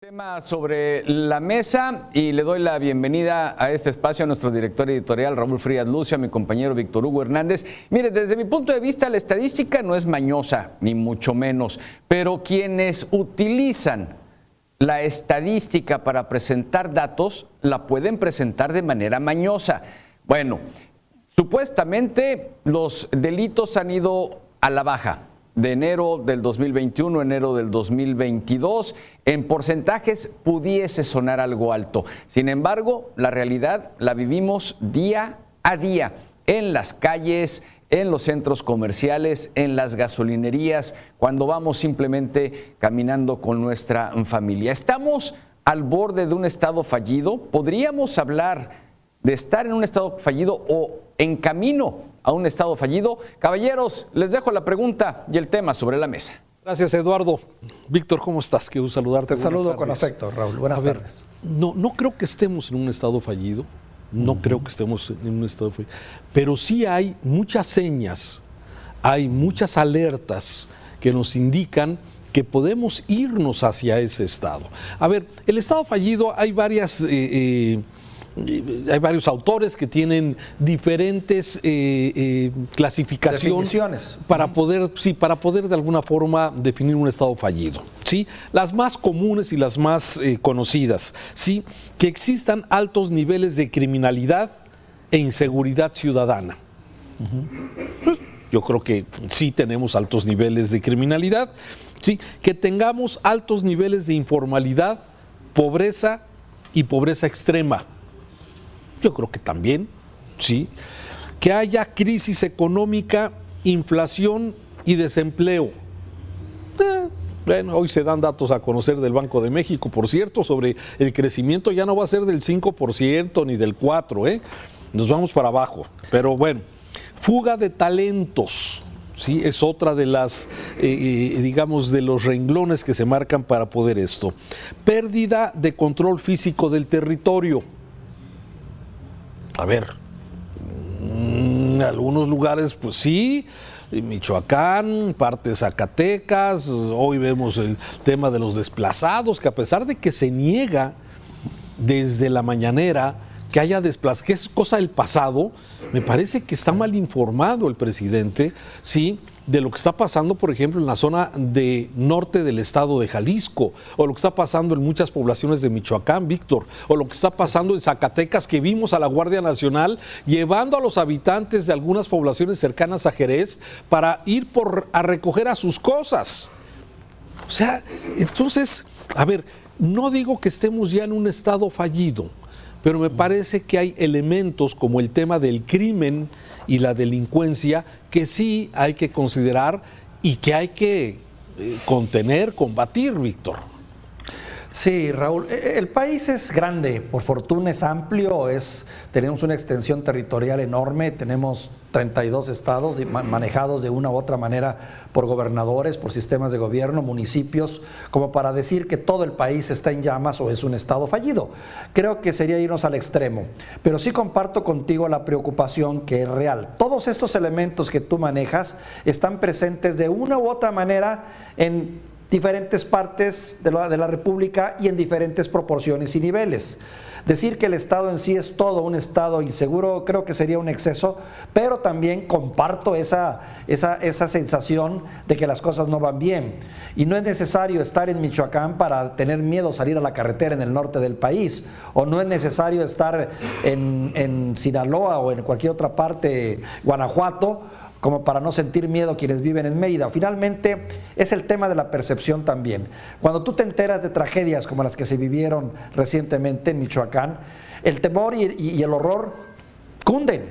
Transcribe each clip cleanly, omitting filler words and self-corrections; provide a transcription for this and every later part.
Tema sobre la mesa y le doy la bienvenida a este espacio a nuestro director editorial Raúl Frías Lucio, a mi compañero Víctor Hugo Hernández. Mire, desde mi punto de vista la estadística no es mañosa, ni mucho menos, pero quienes utilizan la estadística para presentar datos la pueden presentar de manera mañosa. Bueno, supuestamente los delitos han ido a la baja. De enero del 2021, enero del 2022, en porcentajes pudiese sonar algo alto. Sin embargo, la realidad la vivimos día a día, en las calles, en los centros comerciales, en las gasolinerías, cuando vamos simplemente caminando con nuestra familia. ¿Estamos al borde de un estado fallido? ¿Podríamos hablar de estar en un estado fallido o en camino a un estado fallido? Caballeros, les dejo la pregunta y el tema sobre la mesa. Gracias, Eduardo. Víctor, ¿cómo estás? Quiero saludarte. Te saludo con afecto, Raúl. Buenas tardes. No creo que estemos en un estado fallido, creo que estemos en un estado fallido, pero sí hay muchas señas, hay muchas alertas que nos indican que podemos irnos hacia ese estado. A ver, el estado fallido hay varios autores que tienen diferentes clasificaciones para poder de alguna forma definir un estado fallido, ¿sí? Las más comunes y las más conocidas, ¿sí? Que existan altos niveles de criminalidad e inseguridad ciudadana. Pues, yo creo que sí tenemos altos niveles de criminalidad, ¿sí? Que tengamos altos niveles de informalidad, pobreza y pobreza extrema. Yo creo que también, sí. Que haya crisis económica, inflación y desempleo. Bueno, hoy se dan datos a conocer del Banco de México, por cierto, sobre el crecimiento. Ya no va a ser del 5% ni del 4%, Nos vamos para abajo. Pero bueno, fuga de talentos, sí, es otra de las, digamos, de los renglones que se marcan para poder esto. Pérdida de control físico del territorio. A ver, en algunos lugares, pues sí, Michoacán, parte de Zacatecas, hoy vemos el tema de los desplazados, que a pesar de que se niega desde la mañanera que haya desplazados, que es cosa del pasado, me parece que está mal informado el presidente, sí, de lo que está pasando, por ejemplo, en la zona de norte del estado de Jalisco, o lo que está pasando en muchas poblaciones de Michoacán, Víctor, o lo que está pasando en Zacatecas, que vimos a la Guardia Nacional llevando a los habitantes de algunas poblaciones cercanas a Jerez para ir a recoger a sus cosas. O sea, entonces, a ver, no digo que estemos ya en un estado fallido, pero me parece que hay elementos como el tema del crimen y la delincuencia que sí hay que considerar y que hay que contener, combatir, Víctor. Sí, Raúl, el país es grande, por fortuna es amplio, tenemos una extensión territorial enorme, tenemos 32 estados manejados de una u otra manera por gobernadores, por sistemas de gobierno, municipios, como para decir que todo el país está en llamas o es un estado fallido. Creo que sería irnos al extremo, pero sí comparto contigo la preocupación que es real. Todos estos elementos que tú manejas están presentes de una u otra manera en diferentes partes de la República y en diferentes proporciones y niveles. Decir que el Estado en sí es todo un Estado inseguro creo que sería un exceso, pero también comparto esa sensación de que las cosas no van bien. Y no es necesario estar en Michoacán para tener miedo a salir a la carretera en el norte del país, o no es necesario estar en Sinaloa o en cualquier otra parte, Guanajuato, como para no sentir miedo quienes viven en Mérida. Finalmente, es el tema de la percepción también. Cuando tú te enteras de tragedias como las que se vivieron recientemente en Michoacán, el temor y el horror cunden,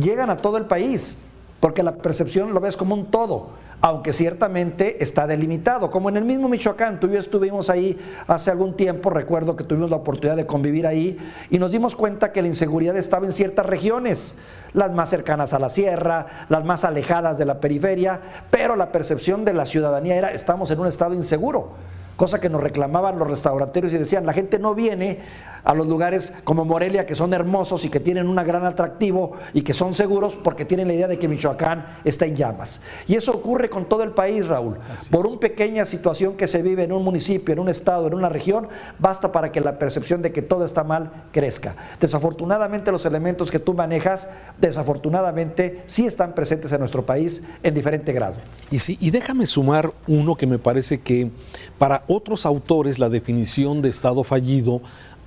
llegan a todo el país, porque la percepción lo ves como un todo, aunque ciertamente está delimitado, como en el mismo Michoacán. Tú y yo estuvimos ahí hace algún tiempo, recuerdo que tuvimos la oportunidad de convivir ahí, y nos dimos cuenta que la inseguridad estaba en ciertas regiones, las más cercanas a la sierra, las más alejadas de la periferia, pero la percepción de la ciudadanía era: estamos en un estado inseguro, cosa que nos reclamaban los restauranteros y decían: la gente no viene a los lugares como Morelia, que son hermosos y que tienen un gran atractivo y que son seguros porque tienen la idea de que Michoacán está en llamas. Y eso ocurre con todo el país, Raúl. Por una pequeña situación que se vive en un municipio, en un estado, en una región, basta para que la percepción de que todo está mal crezca. Desafortunadamente, los elementos que tú manejas, desafortunadamente, sí están presentes en nuestro país en diferente grado. Y déjame sumar uno que me parece que para otros autores la definición de Estado fallido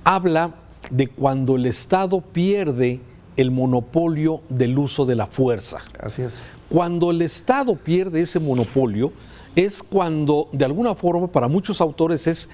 habla de cuando el Estado pierde el monopolio del uso de la fuerza. Así es. Cuando el Estado pierde ese monopolio es cuando, de alguna forma, para muchos autores es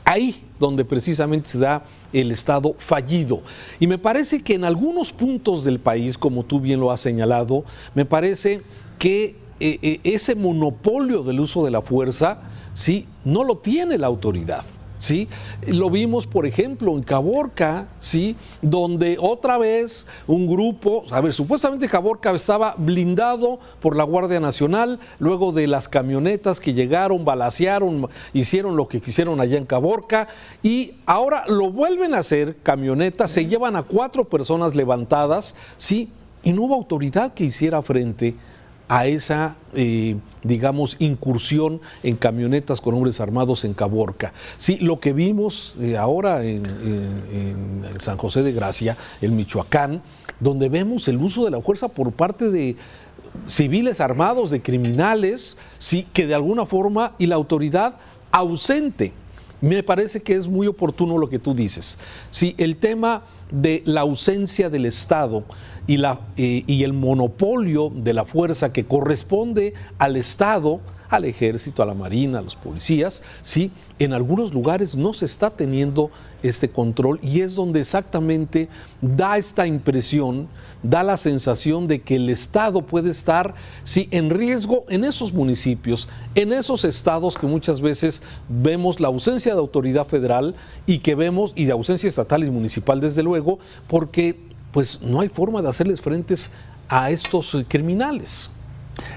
ahí donde precisamente se da el Estado fallido. Y me parece que en algunos puntos del país, como tú bien lo has señalado, me parece que ese monopolio del uso de la fuerza, sí, no lo tiene la autoridad. ¿Sí? Lo vimos, por ejemplo, en Caborca, ¿sí? Donde otra vez un grupo, a ver, supuestamente Caborca estaba blindado por la Guardia Nacional, luego de las camionetas que llegaron, balacearon, hicieron lo que quisieron allá en Caborca, y ahora lo vuelven a hacer, camionetas, se llevan a 4 personas levantadas, ¿sí? Y no hubo autoridad que hiciera frente a esa, digamos, incursión en camionetas con hombres armados en Caborca. Sí, lo que vimos ahora en San José de Gracia, en Michoacán, donde vemos el uso de la fuerza por parte de civiles armados, de criminales, sí, que de alguna forma, y la autoridad ausente. Me parece que es muy oportuno lo que tú dices. Sí, el tema de la ausencia del Estado y el monopolio de la fuerza que corresponde al Estado, al Ejército, a la Marina, a los policías, ¿sí? En algunos lugares no se está teniendo este control y es donde exactamente da esta impresión, da la sensación de que el Estado puede estar, sí, en riesgo en esos municipios, en esos estados que muchas veces vemos la ausencia de autoridad federal y que vemos, y de ausencia estatal y municipal desde luego, porque pues no hay forma de hacerles frentes a estos criminales.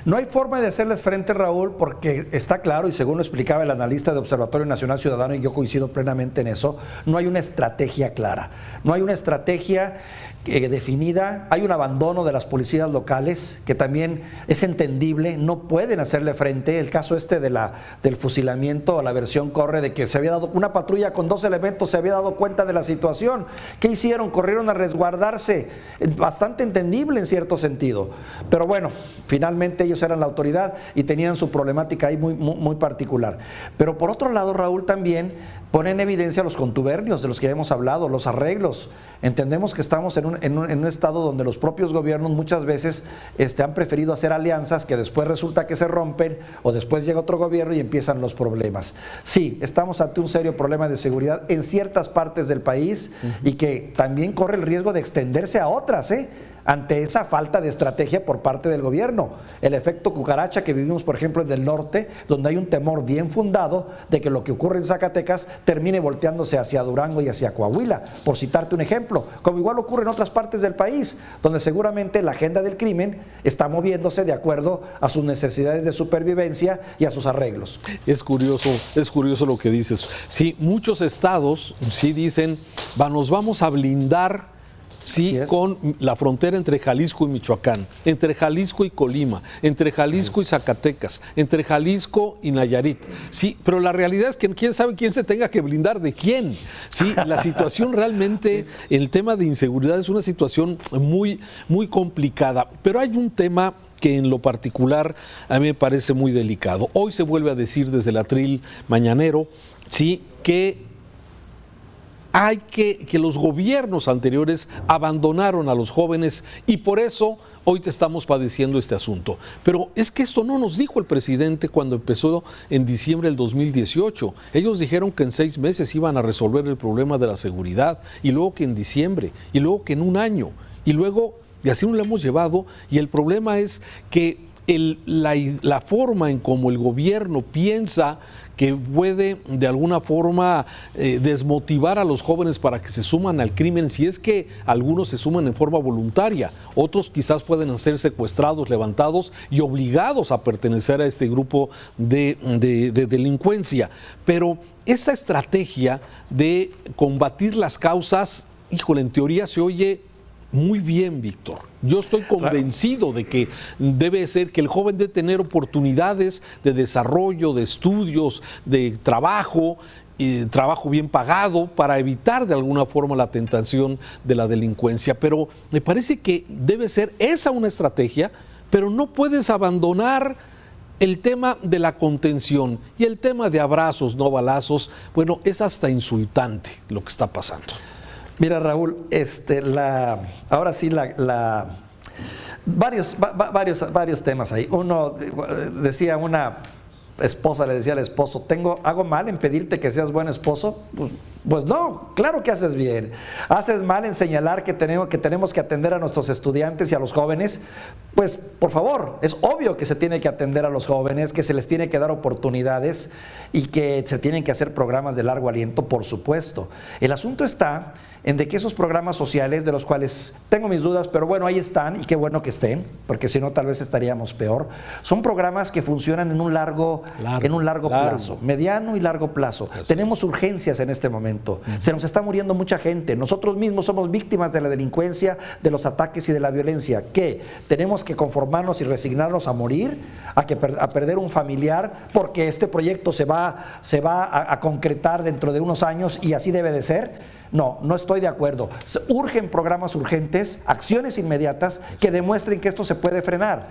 No hay forma de hacerles frente, Raúl, porque está claro, y según lo explicaba el analista de Observatorio Nacional Ciudadano, y yo coincido plenamente en eso, no hay una estrategia clara, no hay una estrategia definida, hay un abandono de las policías locales, que también es entendible, no pueden hacerle frente. El caso del fusilamiento, la versión corre de que se había dado una patrulla con 2 elementos, se había dado cuenta de la situación. ¿Qué hicieron? Corrieron a resguardarse, bastante entendible en cierto sentido, pero bueno, finalmente ellos eran la autoridad y tenían su problemática ahí muy particular. Pero por otro lado, Raúl, también pone en evidencia los contubernios de los que ya hemos hablado, los arreglos. Entendemos que estamos en un estado donde los propios gobiernos muchas veces han preferido hacer alianzas que después resulta que se rompen, o después llega otro gobierno y empiezan los problemas. Sí, estamos ante un serio problema de seguridad en ciertas partes del país y que también corre el riesgo de extenderse a otras, ante esa falta de estrategia por parte del gobierno. El efecto cucaracha que vivimos, por ejemplo, en el norte, donde hay un temor bien fundado de que lo que ocurre en Zacatecas termine volteándose hacia Durango y hacia Coahuila, por citarte un ejemplo, como igual ocurre en otras partes del país, donde seguramente la agenda del crimen está moviéndose de acuerdo a sus necesidades de supervivencia y a sus arreglos. Es curioso lo que dices. Sí, muchos estados sí dicen, nos vamos a blindar, sí, con la frontera entre Jalisco y Michoacán, entre Jalisco y Colima, entre Jalisco y Zacatecas, entre Jalisco y Nayarit. Sí, pero la realidad es que quién sabe quién se tenga que blindar de quién. Sí, la situación realmente, el tema de inseguridad es una situación muy, muy complicada. Pero hay un tema que en lo particular a mí me parece muy delicado. Hoy se vuelve a decir desde el atril mañanero, sí, que los gobiernos anteriores abandonaron a los jóvenes y por eso hoy te estamos padeciendo este asunto. Pero es que esto no nos dijo el presidente cuando empezó en diciembre del 2018. Ellos dijeron que en 6 meses iban a resolver el problema de la seguridad, y luego que en diciembre, y luego que en 1 año, y luego, y así nos lo hemos llevado, y el problema es que la forma en cómo el gobierno piensa que puede de alguna forma desmotivar a los jóvenes para que se suman al crimen, si es que algunos se suman en forma voluntaria, otros quizás pueden ser secuestrados, levantados y obligados a pertenecer a este grupo de delincuencia. Pero esa estrategia de combatir las causas, híjole, en teoría se oye muy bien, Víctor. Yo estoy convencido de que debe ser que el joven debe tener oportunidades de desarrollo, de estudios, de trabajo bien pagado para evitar de alguna forma la tentación de la delincuencia. Pero me parece que debe ser esa una estrategia, pero no puedes abandonar el tema de la contención y el tema de abrazos, no balazos. Bueno, es hasta insultante lo que está pasando. Mira, Raúl, ahora sí varios temas ahí. Uno decía, una esposa le decía al esposo, ¿hago mal en pedirte que seas buen esposo? Pues no, claro que haces bien. Haces mal en señalar que tenemos que atender a nuestros estudiantes y a los jóvenes. Pues por favor, es obvio que se tiene que atender a los jóvenes, que se les tiene que dar oportunidades y que se tienen que hacer programas de largo aliento, por supuesto. El asunto está en de que esos programas sociales, de los cuales tengo mis dudas, pero bueno, ahí están y qué bueno que estén, porque si no tal vez estaríamos peor, son programas que funcionan en un largo plazo, mediano y largo plazo. Tenemos urgencias en este momento, se nos está muriendo mucha gente, nosotros mismos somos víctimas de la delincuencia, de los ataques y de la violencia. ¿Qué? ¿Tenemos que conformarnos y resignarnos a morir, a perder un familiar, porque este proyecto se va a concretar dentro de unos años y así debe de ser? No, no estoy de acuerdo. Urgen programas urgentes, acciones inmediatas que demuestren que esto se puede frenar.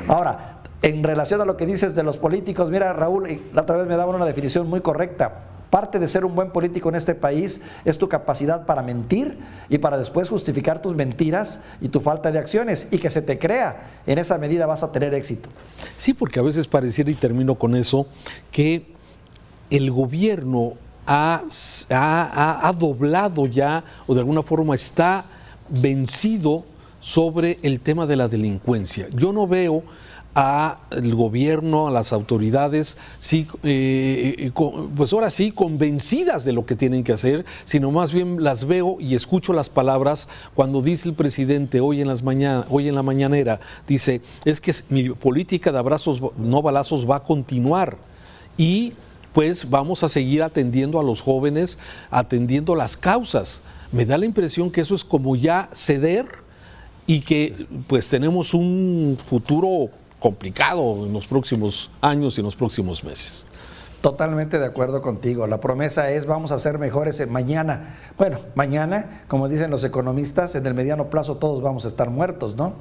Ahora, en relación a lo que dices de los políticos, mira, Raúl, la otra vez me daban una definición muy correcta. Parte de ser un buen político en este país es tu capacidad para mentir y para después justificar tus mentiras y tu falta de acciones, y que se te crea. En esa medida vas a tener éxito. Sí, porque a veces pareciera, y termino con eso, que el gobierno ha doblado ya, o de alguna forma está vencido sobre el tema de la delincuencia. Yo no veo al gobierno, a las autoridades, pues ahora sí, convencidas de lo que tienen que hacer, sino más bien las veo y escucho las palabras cuando dice el presidente hoy en la mañanera, dice, es que mi política de abrazos, no balazos va a continuar, y pues vamos a seguir atendiendo a los jóvenes, atendiendo las causas. Me da la impresión que eso es como ya ceder, y que pues tenemos un futuro complicado en los próximos años y en los próximos meses. Totalmente de acuerdo contigo. La promesa es vamos a ser mejores mañana. Bueno, mañana, como dicen los economistas, en el mediano plazo todos vamos a estar muertos, ¿no?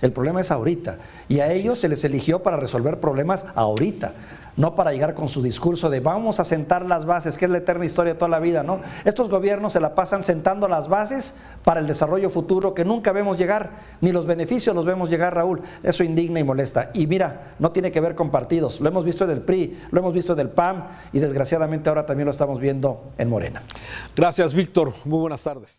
El problema es ahorita. Y a ellos se les eligió para resolver problemas ahorita, no para llegar con su discurso de vamos a sentar las bases, que es la eterna historia de toda la vida, ¿no? Estos gobiernos se la pasan sentando las bases para el desarrollo futuro que nunca vemos llegar, ni los beneficios los vemos llegar, Raúl. Eso indigna y molesta. Y mira, no tiene que ver con partidos. Lo hemos visto del PRI, lo hemos visto del PAN y desgraciadamente ahora también lo estamos viendo en Morena. Gracias, Víctor. Muy buenas tardes.